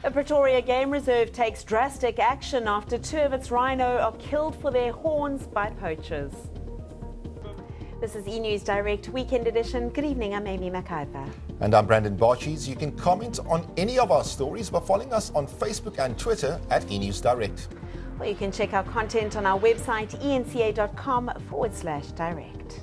A Pretoria game reserve takes drastic action after 2 of its rhino are killed for their horns by poachers. This is eNews Direct Weekend Edition. Good evening, I'm Amy McIver. And I'm Brandon Barchies. You can comment on any of our stories by following us on Facebook and Twitter at eNews Direct. Or you can check our content on our website, eNCA.com/direct.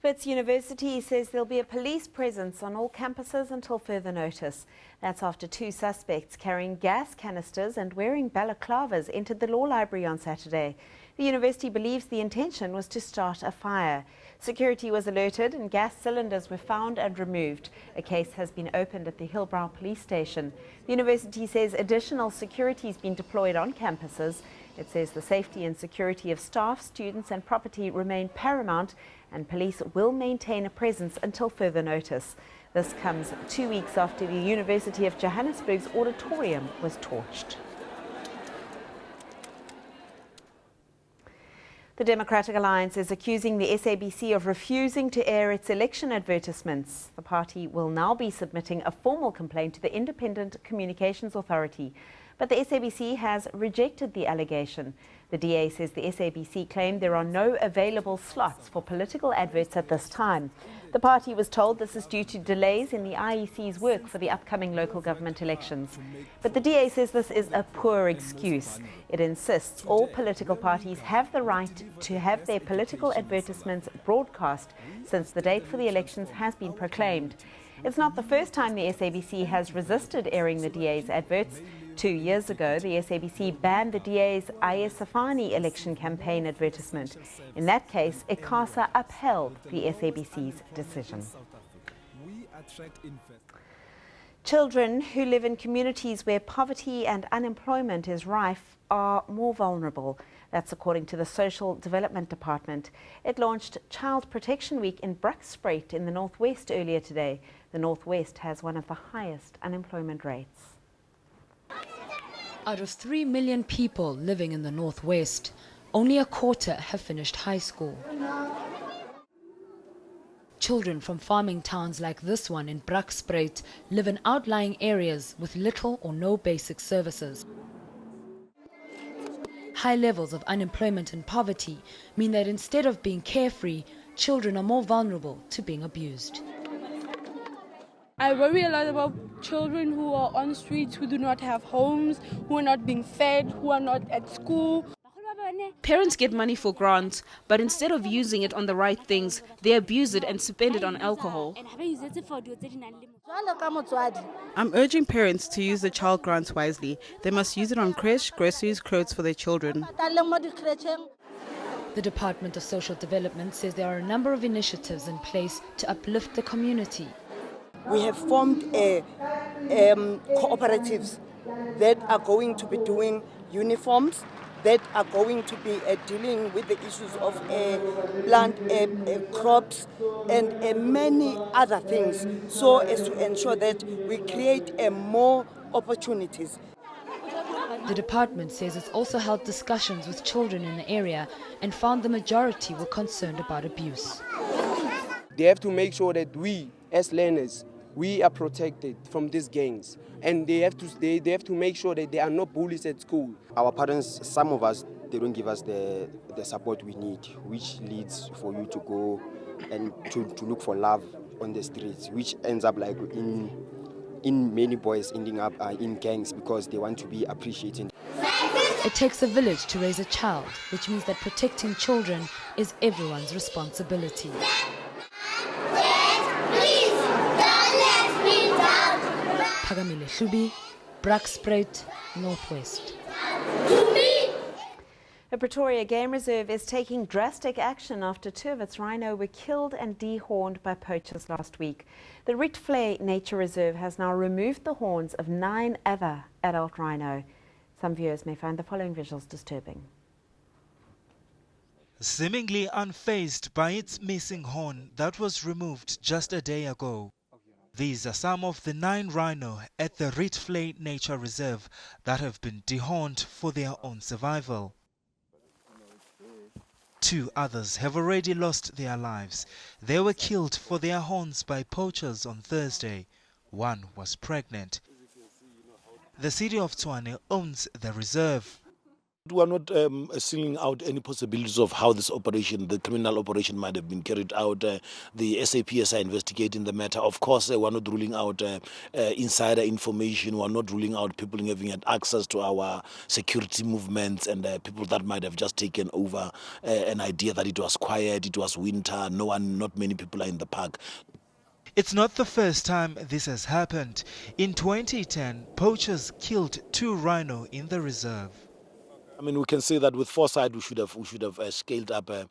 Wits University says there'll be a police presence on all campuses until further notice. That's after 2 suspects carrying gas canisters and wearing balaclavas entered the law library on Saturday. The university believes the intention was to start a fire. Security was alerted and gas cylinders were found and removed. A case has been opened at the Hillbrow police station. The university says additional security has been deployed on campuses. It says the safety and security of staff, students and property remain paramount, and police will maintain a presence until further notice. This comes 2 weeks after the University of Johannesburg's auditorium was torched. The Democratic Alliance is accusing the SABC of refusing to air its election advertisements. The party will now be submitting a formal complaint to the Independent Communications Authority. But the SABC has rejected the allegation. The DA says the SABC claimed there are no available slots for political adverts at this time. The party was told this is due to delays in the IEC's work for the upcoming local government elections. But the DA says this is a poor excuse. It insists all political parties have the right to have their political advertisements broadcast since the date for the elections has been proclaimed. It's not the first time the SABC has resisted airing the DA's adverts. 2 years ago, the SABC banned the DA's Aya Safani election campaign advertisement. In that case, ICASA upheld the SABC's decision. Children who live in communities where poverty and unemployment is rife are more vulnerable. That's according to the Social Development Department. It launched Child Protection Week in Bruckspruit in the Northwest earlier today. The Northwest has one of the highest unemployment rates. Out of 3 million people living in the Northwest, only a quarter have finished high school. Children from farming towns like this one in Bruckspruit live in outlying areas with little or no basic services. High levels of unemployment and poverty mean that instead of being carefree, children are more vulnerable to being abused. I worry a lot about children who are on the streets, who do not have homes, who are not being fed, who are not at school. Parents get money for grants, but instead of using it on the right things, they abuse it and spend it on alcohol. I'm urging parents to use the child grants wisely. They must use it on creche, groceries, clothes for their children. The Department of Social Development says there are a number of initiatives in place to uplift the community. We have formed cooperatives that are going to be doing uniforms, that are going to be dealing with the issues of plant crops and many other things, so as to ensure that we create more opportunities. The department says it's also held discussions with children in the area and found the majority were concerned about abuse. They have to make sure that we, as learners, we are protected from these gangs, and they have to make sure that there are no bullies at school. Our parents, some of us, they don't give us the support we need, which leads for you to go and to look for love on the streets, which ends up like in many boys ending up in gangs because they want to be appreciated. It takes a village to raise a child, which means that protecting children is everyone's responsibility. Pagamile Hlubi, Bruckspruit, Northwest. A Pretoria game reserve is taking drastic action after 2 of its rhino were killed and dehorned by poachers last week. The Rhinos Nature Reserve has now removed the horns of 9 other adult rhino. Some viewers may find the following visuals disturbing. Seemingly unfazed by its missing horn that was removed just a day ago. These are some of the 9 rhino at the Rhinos Nature Reserve that have been dehorned for their own survival. 2 others have already lost their lives. They were killed for their horns by poachers on Thursday. One was pregnant. the city of Tshwane owns the reserve. We are not sealing out any possibilities of how this operation, the criminal operation, might have been carried out. The SAPS are investigating the matter. Of course, we are not ruling out insider information. We are not ruling out people having had access to our security movements and people that might have just taken over an idea that it was quiet, it was winter, not many people are in the park. It's not the first time this has happened. In 2010, poachers killed 2 rhino in the reserve. I mean, we can say that with foresight we should have scaled up the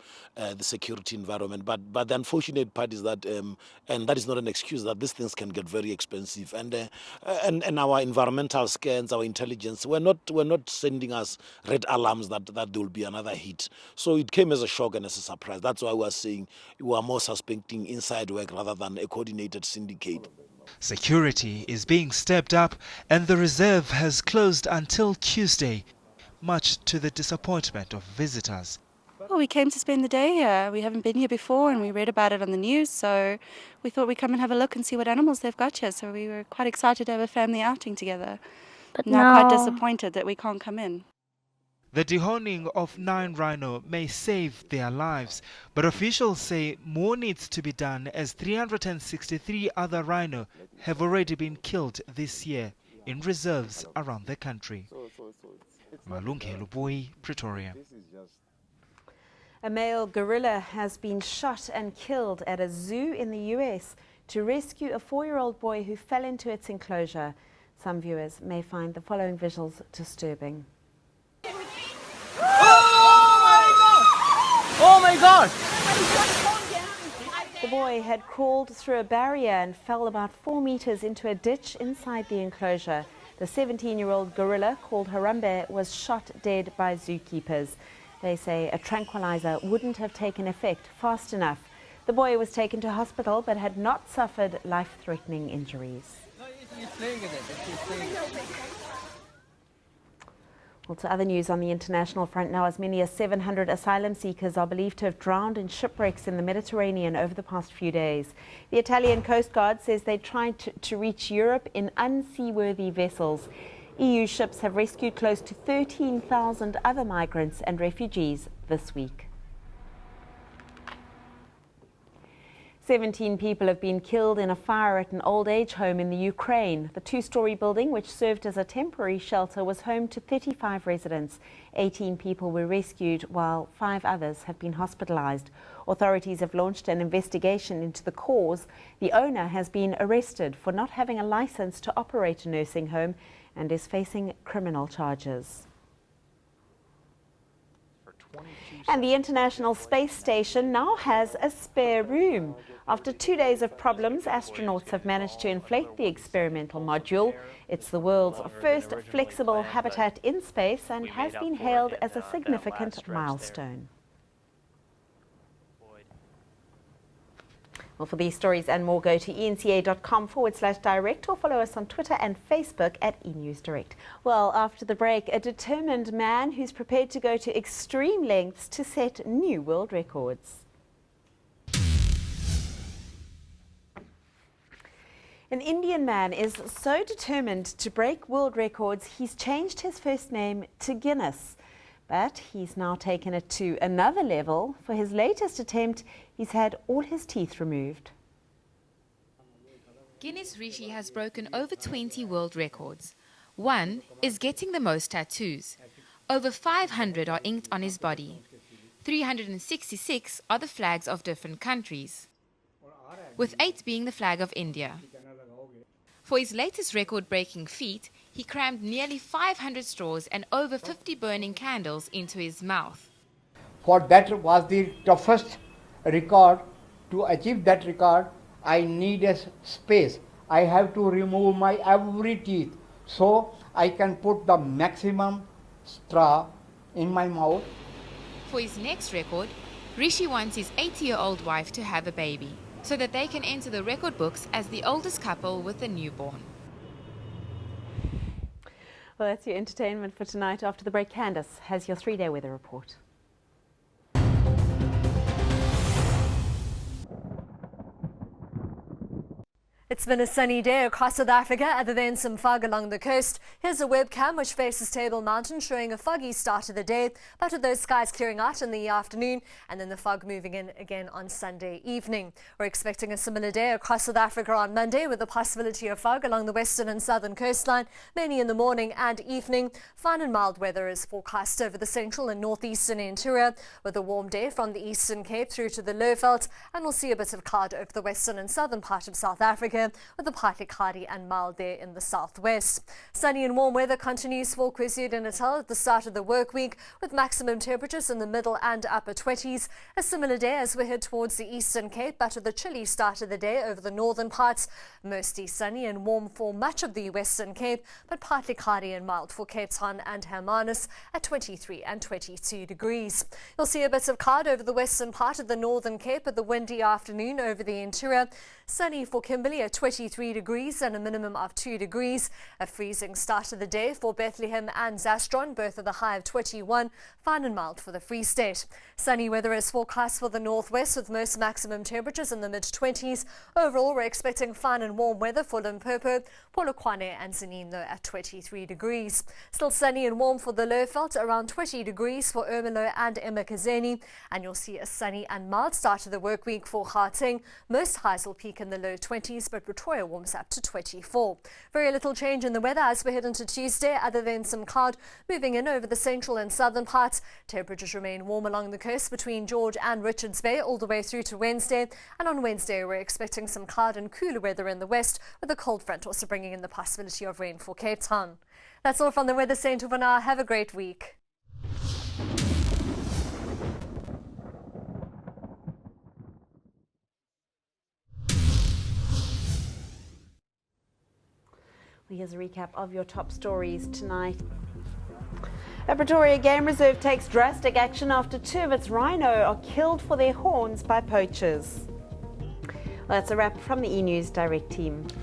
security environment. But the unfortunate part is that, and that is not an excuse, that these things can get very expensive. And our environmental scans, our intelligence, we're not sending us red alarms that there will be another hit. So it came as a shock and as a surprise. That's why we are saying we are more suspecting inside work rather than a coordinated syndicate. Security is being stepped up, and the reserve has closed until Tuesday, much to the disappointment of visitors. Well, we came to spend the day here. We haven't been here before and we read about it on the news, so we thought we'd come and have a look and see what animals they've got here. So we were quite excited to have a family outing together. But now quite disappointed that we can't come in. The dehorning of 9 rhino may save their lives, but officials say more needs to be done as 363 other rhino have already been killed this year in reserves around the country. Malungelo Boy, Pretoria. A male gorilla has been shot and killed at a zoo in the US to rescue a 4-year-old boy who fell into its enclosure. Some viewers may find the following visuals disturbing. Oh my God! The boy had crawled through a barrier and fell about 4 meters into a ditch inside the enclosure. The 17-year-old gorilla, called Harambe, was shot dead by zookeepers. They say a tranquilizer wouldn't have taken effect fast enough. The boy was taken to hospital but had not suffered life-threatening injuries. Well, to other news on the international front now, as many as 700 asylum seekers are believed to have drowned in shipwrecks in the Mediterranean over the past few days. The Italian Coast Guard says they tried to reach Europe in unseaworthy vessels. EU ships have rescued close to 13,000 other migrants and refugees this week. 17 people have been killed in a fire at an old age home in the Ukraine. The 2-story building, which served as a temporary shelter, was home to 35 residents. 18 people were rescued, while 5 others have been hospitalized. Authorities have launched an investigation into the cause. The owner has been arrested for not having a license to operate a nursing home and is facing criminal charges. And the International Space Station now has a spare room. After 2 days of problems, astronauts have managed to inflate the experimental module. It's the world's first flexible habitat in space and has been hailed as a significant milestone. Well, for these stories and more, go to enca.com/direct or follow us on Twitter and Facebook at eNews Direct. Well, after the break, a determined man who's prepared to go to extreme lengths to set new world records. An Indian man is so determined to break world records, he's changed his first name to Guinness. But he's now taken it to another level. For his latest attempt, he's had all his teeth removed. Guinness Rishi has broken over 20 world records. One is getting the most tattoos. Over 500 are inked on his body. 366 are the flags of different countries, with 8 being the flag of India. For his latest record-breaking feat, he crammed nearly 500 straws and over 50 burning candles into his mouth. For that was the toughest record. To achieve that record, I need a space. I have to remove my every teeth so I can put the maximum straw in my mouth. For his next record, Rishi wants his 80-year-old wife to have a baby, so that they can enter the record books as the oldest couple with a newborn. Well, that's your entertainment for tonight. After the break, Candice has your 3-day weather report. It's been a sunny day across South Africa, other than some fog along the coast. Here's a webcam which faces Table Mountain, showing a foggy start to the day, but with those skies clearing out in the afternoon and then the fog moving in again on Sunday evening. We're expecting a similar day across South Africa on Monday, with the possibility of fog along the western and southern coastline, mainly in the morning and evening. Fine and mild weather is forecast over the central and northeastern interior, with a warm day from the Eastern Cape through to the Lowveld, and we'll see a bit of cloud over the western and southern part of South Africa, with a partly cloudy and mild there in the southwest. Sunny and warm weather continues for KwaZulu-Natal at the start of the work week, with maximum temperatures in the middle and upper 20s. A similar day as we head towards the Eastern Cape, but with a chilly start of the day over the northern parts. Mostly sunny and warm for much of the Western Cape, but partly cloudy and mild for Cape Town and Hermanus at 23 and 22 degrees. You'll see a bit of cloud over the western part of the Northern Cape with a windy afternoon over the interior. Sunny for Kimberley at 23 degrees and a minimum of 2 degrees. A freezing start of the day for Bethlehem and Zastron, both with a high of 21. Fine and mild for the Free State. Sunny weather is forecast for the northwest, with most maximum temperatures in the mid-20s. Overall, we're expecting fine and warm weather for Limpopo, Polokwane and Zinino at 23 degrees. Still sunny and warm for the Lowveld, around 20 degrees for Ermelo and eMekhazeni. And you'll see a sunny and mild start to the work week for Gauteng. Most highs will peak in the low 20s, but Pretoria warms up to 24. Very little change in the weather as we head into Tuesday, other than some cloud moving in over the central and southern parts. Temperatures remain warm along the coast between George and Richards Bay all the way through to Wednesday. And on Wednesday, we're expecting some cloud and cooler weather in the west, with a cold front also bringing in the possibility of rain for Cape Town. That's all from the Weather Centre for now. Have a great week. Here's a recap of your top stories tonight. A Pretoria Game Reserve takes drastic action after 2 of its rhino are killed for their horns by poachers. Well, that's a wrap from the eNews Direct team.